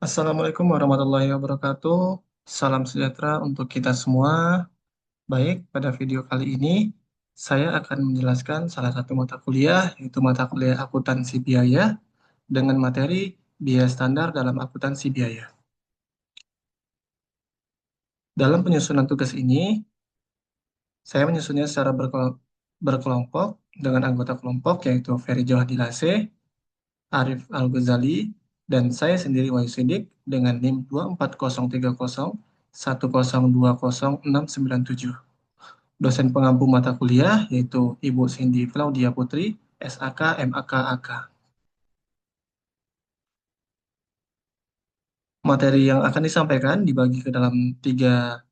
Assalamualaikum warahmatullahi wabarakatuh. Salam sejahtera untuk kita semua. Baik, pada video kali ini saya akan menjelaskan salah satu mata kuliah, yaitu mata kuliah akuntansi biaya dengan materi biaya standar dalam akuntansi biaya. Dalam penyusunan tugas ini, saya menyusunnya secara berkelompok dengan anggota kelompok yaitu Ferry Johadi Lase, Arif Al-Ghazali, dan saya sendiri Wahyu Sidik dengan NIM 24030102029 Dosen pengampu mata kuliah yaitu Ibu Cindy Claudia Putri, SAK, MAK, AK. Materi yang akan disampaikan dibagi ke dalam tiga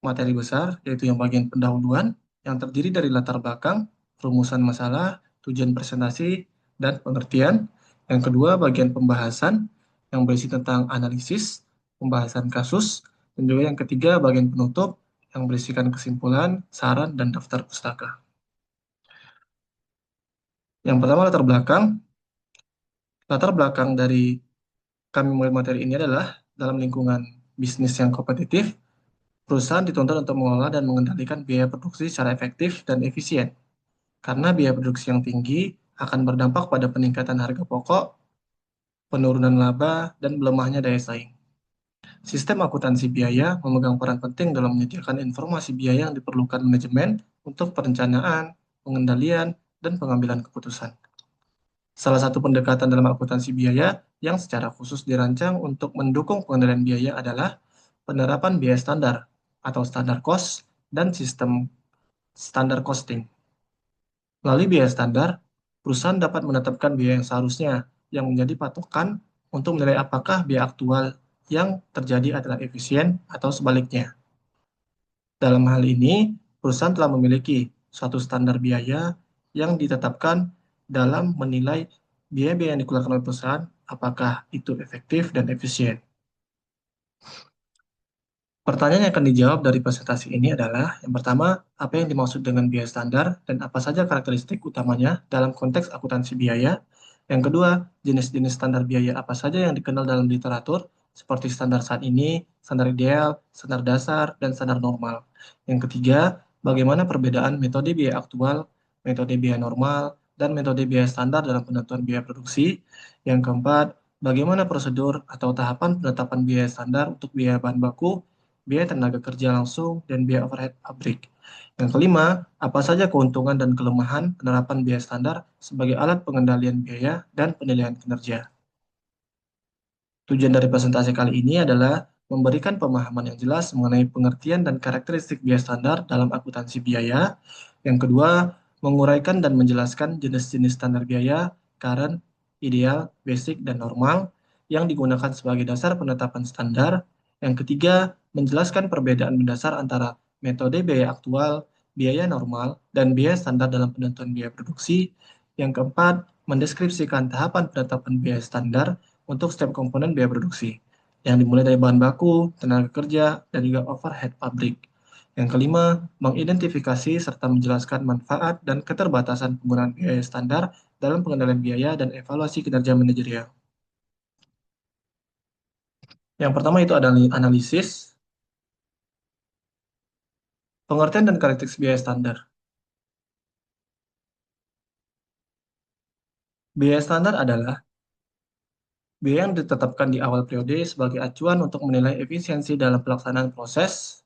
materi besar, yaitu yang bagian pendahuluan, yang terdiri dari latar belakang, rumusan masalah, tujuan presentasi, dan pengertian. Yang kedua, bagian pembahasan, yang berisi tentang analisis, pembahasan kasus, dan juga yang ketiga, bagian penutup, yang berisikan kesimpulan, saran, dan daftar pustaka. Yang pertama, latar belakang dari kami mulai materi ini adalah dalam lingkungan bisnis yang kompetitif, perusahaan dituntut untuk mengelola dan mengendalikan biaya produksi secara efektif dan efisien. Karena biaya produksi yang tinggi akan berdampak pada peningkatan harga pokok, penurunan laba, dan melemahnya daya saing. Sistem akuntansi biaya memegang peran penting dalam menyediakan informasi biaya yang diperlukan manajemen untuk perencanaan, pengendalian, dan pengambilan keputusan. Salah satu pendekatan dalam akuntansi biaya yang secara khusus dirancang untuk mendukung pengendalian biaya adalah penerapan biaya standar atau standar cost dan sistem standar costing. Melalui biaya standar, perusahaan dapat menetapkan biaya yang seharusnya yang menjadi patokan untuk menilai apakah biaya aktual yang terjadi adalah efisien atau sebaliknya. Dalam hal ini, perusahaan telah memiliki suatu standar biaya yang ditetapkan dalam menilai biaya-biaya yang dikeluarkan oleh perusahaan, apakah itu efektif dan efisien. Pertanyaan yang akan dijawab dari presentasi ini adalah, yang pertama, apa yang dimaksud dengan biaya standar dan apa saja karakteristik utamanya dalam konteks akuntansi biaya. Yang kedua, jenis-jenis standar biaya apa saja yang dikenal dalam literatur, seperti standar saat ini, standar ideal, standar dasar, dan standar normal. Yang ketiga, bagaimana perbedaan metode biaya aktual, metode biaya normal, dan metode biaya standar dalam penentuan biaya produksi. Yang keempat, bagaimana prosedur atau tahapan penetapan biaya standar untuk biaya bahan baku, biaya tenaga kerja langsung, dan biaya overhead pabrik. Yang kelima, apa saja keuntungan dan kelemahan penerapan biaya standar sebagai alat pengendalian biaya dan penilaian kinerja. Tujuan dari presentasi kali ini adalah memberikan pemahaman yang jelas mengenai pengertian dan karakteristik biaya standar dalam akuntansi biaya. Yang kedua, menguraikan dan menjelaskan jenis-jenis standar biaya, current, ideal, basic, dan normal yang digunakan sebagai dasar penetapan standar. Yang ketiga, menjelaskan perbedaan mendasar antara metode biaya aktual, biaya normal, dan biaya standar dalam penentuan biaya produksi. Yang keempat, mendeskripsikan tahapan penetapan biaya standar untuk setiap komponen biaya produksi, yang dimulai dari bahan baku, tenaga kerja, dan juga overhead pabrik. Yang kelima, mengidentifikasi serta menjelaskan manfaat dan keterbatasan penggunaan biaya standar dalam pengendalian biaya dan evaluasi kinerja manajerial. Yang pertama itu adalah analisis, pengertian dan karakteristik biaya standar. Biaya standar adalah biaya yang ditetapkan di awal periode sebagai acuan untuk menilai efisiensi dalam pelaksanaan proses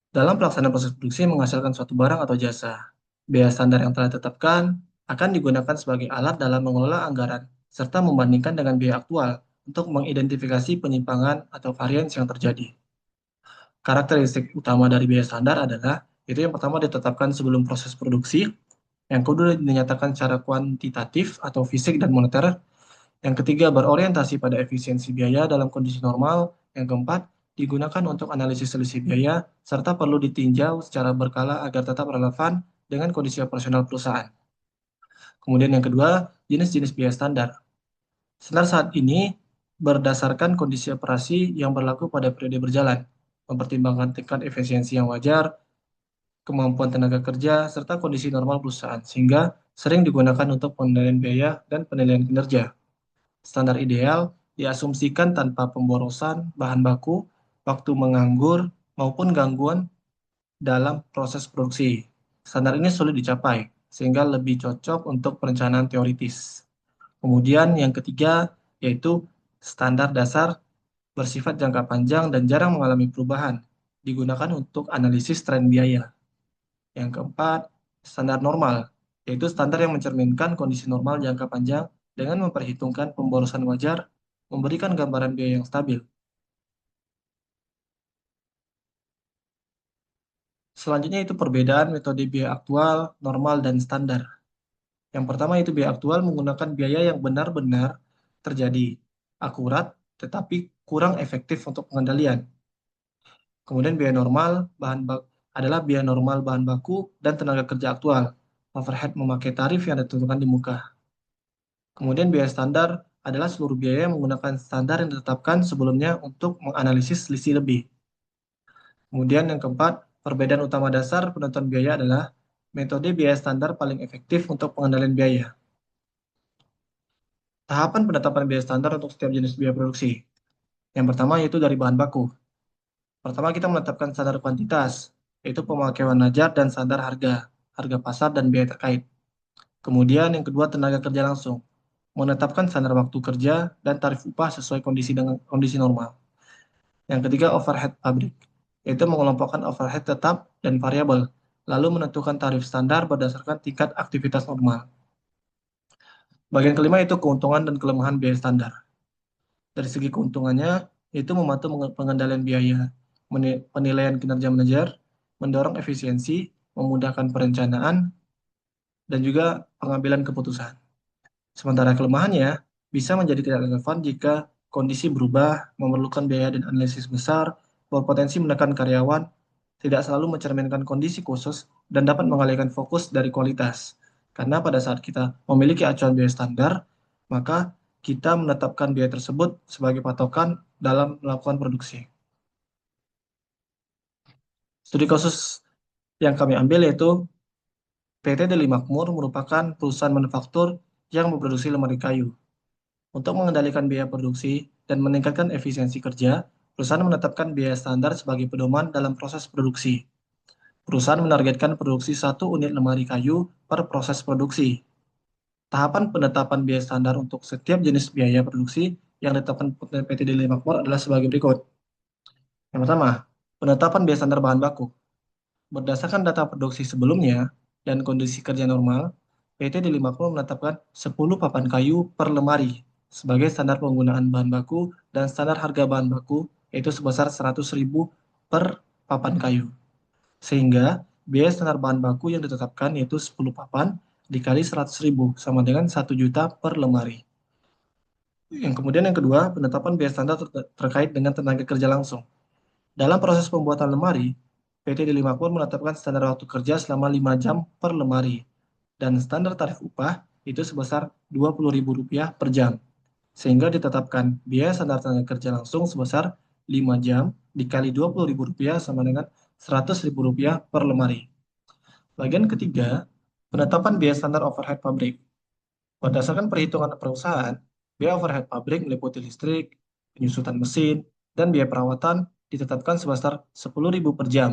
dalam pelaksanaan proses produksi menghasilkan suatu barang atau jasa. Biaya standar yang telah ditetapkan akan digunakan sebagai alat dalam mengelola anggaran, serta membandingkan dengan biaya aktual untuk mengidentifikasi penyimpangan atau varians yang terjadi. Karakteristik utama dari biaya standar adalah, itu yang pertama ditetapkan sebelum proses produksi, yang kedua dinyatakan secara kuantitatif atau fisik dan moneter, yang ketiga berorientasi pada efisiensi biaya dalam kondisi normal, yang keempat digunakan untuk analisis selisih biaya, serta perlu ditinjau secara berkala agar tetap relevan dengan kondisi operasional perusahaan. Kemudian yang kedua, jenis-jenis biaya standar. Standar saat ini berdasarkan kondisi operasi yang berlaku pada periode berjalan, mempertimbangkan tingkat efisiensi yang wajar, kemampuan tenaga kerja, serta kondisi normal perusahaan, sehingga sering digunakan untuk pengendalian biaya dan penilaian kinerja. Standar ideal diasumsikan tanpa pemborosan bahan baku, waktu menganggur, maupun gangguan dalam proses produksi. Standar ini sulit dicapai, sehingga lebih cocok untuk perencanaan teoritis. Kemudian yang ketiga yaitu standar dasar bersifat jangka panjang dan jarang mengalami perubahan, digunakan untuk analisis tren biaya. Yang keempat, standar normal, yaitu standar yang mencerminkan kondisi normal jangka panjang dengan memperhitungkan pemborosan wajar, memberikan gambaran biaya yang stabil. Selanjutnya itu perbedaan metode biaya aktual, normal, dan standar. Yang pertama itu biaya aktual menggunakan biaya yang benar-benar terjadi, akurat, tetapi kurang efektif untuk pengendalian. Kemudian biaya normal adalah biaya normal bahan baku dan tenaga kerja aktual. Overhead memakai tarif yang ditentukan di muka. Kemudian biaya standar adalah seluruh biaya yang menggunakan standar yang ditetapkan sebelumnya untuk menganalisis selisih lebih. Kemudian yang keempat, perbedaan utama dasar penentuan biaya adalah metode biaya standar paling efektif untuk pengendalian biaya. Tahapan penetapan biaya standar untuk setiap jenis biaya produksi. Yang pertama yaitu dari bahan baku. Pertama kita menetapkan standar kuantitas, yaitu pemakaian wajar dan standar harga, harga pasar dan biaya terkait. Kemudian yang kedua tenaga kerja langsung, menetapkan standar waktu kerja dan tarif upah sesuai kondisi normal. Yang ketiga overhead pabrik, yaitu mengelompokkan overhead tetap dan variabel, lalu menentukan tarif standar berdasarkan tingkat aktivitas normal. Bagian kelima itu keuntungan dan kelemahan biaya standar. Dari segi keuntungannya, itu membantu pengendalian biaya, penilaian kinerja manajer, mendorong efisiensi, memudahkan perencanaan, dan juga pengambilan keputusan. Sementara kelemahannya bisa menjadi tidak relevan jika kondisi berubah, memerlukan biaya dan analisis besar, berpotensi menekan karyawan, tidak selalu mencerminkan kondisi khusus, dan dapat mengalihkan fokus dari kualitas. Karena pada saat kita memiliki acuan biaya standar, maka kita menetapkan biaya tersebut sebagai patokan dalam melakukan produksi. Studi kasus yang kami ambil yaitu PT Deli Makmur merupakan perusahaan manufaktur yang memproduksi lemari kayu. Untuk mengendalikan biaya produksi dan meningkatkan efisiensi kerja, perusahaan menetapkan biaya standar sebagai pedoman dalam proses produksi. Perusahaan menargetkan produksi 1 unit lemari kayu per proses produksi. Tahapan penetapan biaya standar untuk setiap jenis biaya produksi yang ditetapkan PT Deli Makmur adalah sebagai berikut. Yang pertama, penetapan biaya standar bahan baku. Berdasarkan data produksi sebelumnya dan kondisi kerja normal, PT Deli Makmur menetapkan 10 papan kayu per lemari sebagai standar penggunaan bahan baku dan standar harga bahan baku yaitu sebesar 100.000 per papan kayu. Sehingga biaya standar bahan baku yang ditetapkan yaitu 10 papan dikali 100.000 sama dengan 1 juta per lemari. Yang kedua, penetapan biaya standar terkait dengan tenaga kerja langsung. Dalam proses pembuatan lemari, PT Deli Makmur menetapkan standar waktu kerja selama 5 jam per lemari dan standar tarif upah itu sebesar Rp20.000 per jam. Sehingga ditetapkan biaya standar tenaga kerja langsung sebesar 5 jam dikali Rp20.000 sama dengan Rp100.000 per lemari. Bagian ketiga, penetapan biaya standar overhead pabrik. Berdasarkan perhitungan perusahaan, biaya overhead pabrik meliputi listrik, penyusutan mesin, dan biaya perawatan ditetapkan sebesar Rp10.000 per jam.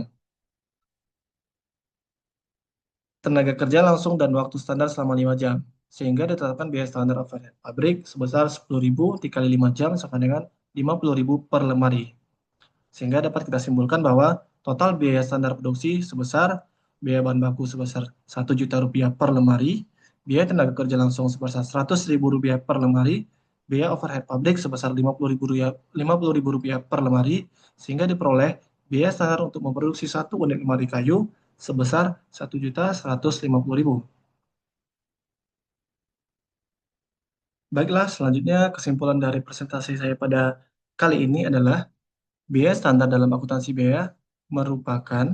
Tenaga kerja langsung dan waktu standar selama 5 jam, sehingga ditetapkan biaya standar overhead pabrik sebesar Rp10.000 dikali 5 jam sama dengan Rp50.000 per lemari. Sehingga dapat kita simpulkan bahwa total biaya standar produksi sebesar biaya bahan baku sebesar Rp1 juta per lemari, biaya tenaga kerja langsung sebesar Rp100.000 per lemari, biaya overhead pabrik sebesar Rp50.000 per lemari, sehingga diperoleh biaya standar untuk memproduksi 1 unit lemari kayu sebesar Rp1.150.000. Baiklah, selanjutnya kesimpulan dari presentasi saya pada kali ini adalah biaya standar dalam akuntansi biaya merupakan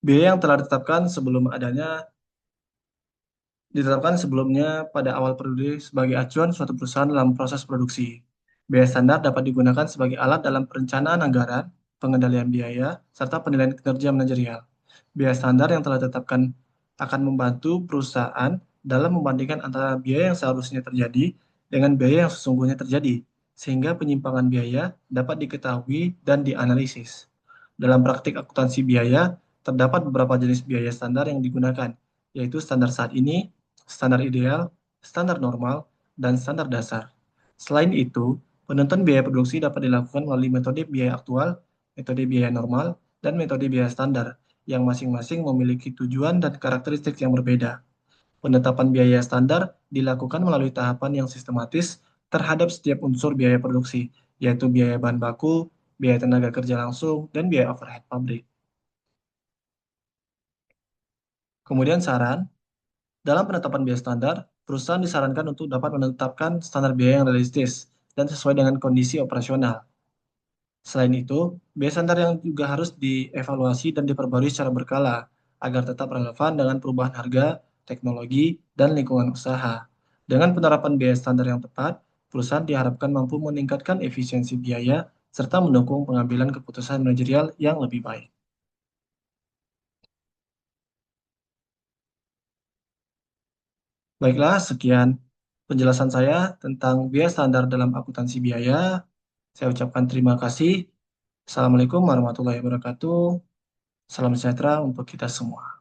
biaya yang telah ditetapkan sebelumnya pada awal produksi sebagai acuan suatu perusahaan dalam proses produksi. Biaya standar dapat digunakan sebagai alat dalam perencanaan anggaran, pengendalian biaya, serta penilaian kinerja manajerial. Biaya standar yang telah ditetapkan akan membantu perusahaan dalam membandingkan antara biaya yang seharusnya terjadi dengan biaya yang sesungguhnya terjadi, sehingga penyimpangan biaya dapat diketahui dan dianalisis. Dalam praktik akuntansi biaya, terdapat beberapa jenis biaya standar yang digunakan, yaitu standar saat ini, standar ideal, standar normal, dan standar dasar. Selain itu, penentuan biaya produksi dapat dilakukan melalui metode biaya aktual, metode biaya normal, dan metode biaya standar, yang masing-masing memiliki tujuan dan karakteristik yang berbeda. Penetapan biaya standar dilakukan melalui tahapan yang sistematis terhadap setiap unsur biaya produksi, yaitu biaya bahan baku, biaya tenaga kerja langsung, dan biaya overhead pabrik. Kemudian saran, dalam penetapan biaya standar, perusahaan disarankan untuk dapat menetapkan standar biaya yang realistis dan sesuai dengan kondisi operasional. Selain itu, biaya standar yang juga harus dievaluasi dan diperbarui secara berkala agar tetap relevan dengan perubahan harga, teknologi, dan lingkungan usaha. Dengan penerapan biaya standar yang tepat, perusahaan diharapkan mampu meningkatkan efisiensi biaya serta mendukung pengambilan keputusan manajerial yang lebih baik. Baiklah, sekian penjelasan saya tentang biaya standar dalam akuntansi biaya. Saya ucapkan terima kasih. Assalamualaikum warahmatullahi wabarakatuh. Salam sejahtera untuk kita semua.